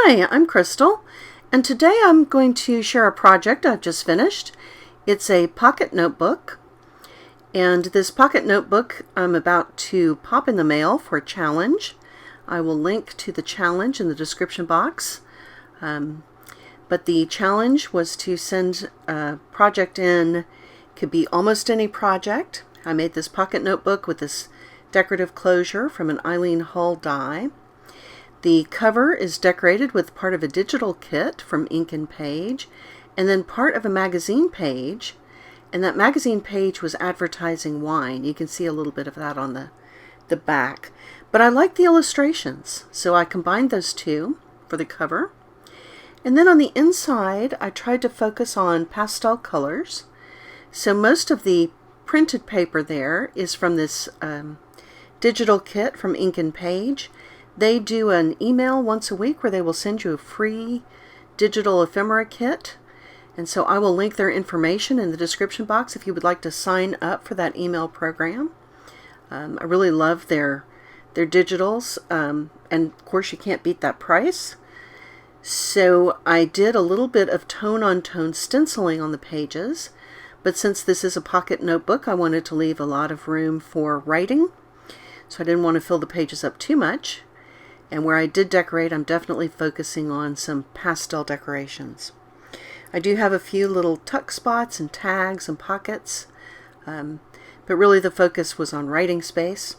Hi, I'm Crystal, and today I'm going to share a project I've just finished. It's a pocket notebook, and this pocket notebook I'm about to pop in the mail for a challenge. I will link to the challenge in the description box. But the challenge was to send a project in. Could be almost any project. I made this pocket notebook with this decorative closure from an Eileen Hull die. The cover is decorated with part of a digital kit from Ink and Page, and then part of a magazine page, and that magazine page was advertising wine. You can see a little bit of that on the back. But I like the illustrations, so I combined those two for the cover. And then on the inside, I tried to focus on pastel colors. So most of the printed paper there is from this digital kit from Ink and Page. They do an email once a week where they will send you a free digital ephemera kit. And so I will link their information in the description box if you would like to sign up for that email program. I really love their digitals, and of course you can't beat that price. So I did a little bit of tone-on-tone stenciling on the pages, but since this is a pocket notebook, I wanted to leave a lot of room for writing, so I didn't want to fill the pages up too much. And where I did decorate, I'm definitely focusing on some pastel decorations. I do have a few little tuck spots and tags and pockets, but really the focus was on writing space.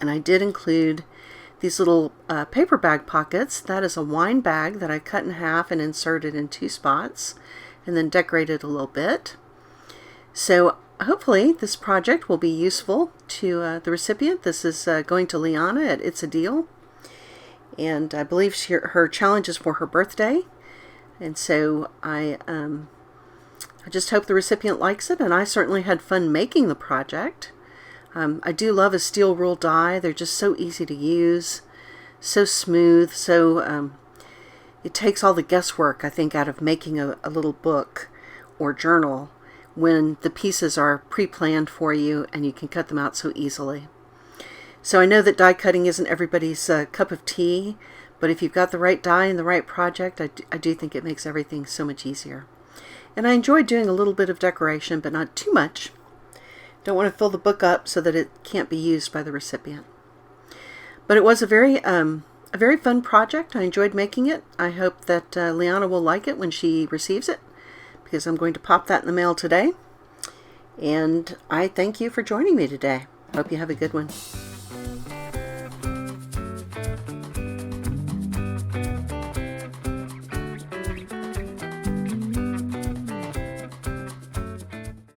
And I did include these little paper bag pockets. That is a wine bag that I cut in half and inserted in two spots and then decorated a little bit. So hopefully this project will be useful to the recipient. This is going to Liana at It's a Deal, and I believe her challenge is for her birthday, and so I just hope the recipient likes it, and I certainly had fun making the project. I do love a steel rule die. They're just so easy to use, so smooth, so it takes all the guesswork, I think, out of making a little book or journal when the pieces are pre-planned for you and you can cut them out so easily. So I know that die cutting isn't everybody's cup of tea, but if you've got the right die and the right project, I do think it makes everything so much easier. And I enjoyed doing a little bit of decoration, but not too much. Don't want to fill the book up so that it can't be used by the recipient. But it was a very fun project. I enjoyed making it. I hope that Liana will like it when she receives it, because I'm going to pop that in the mail today. And I thank you for joining me today. Hope you have a good one.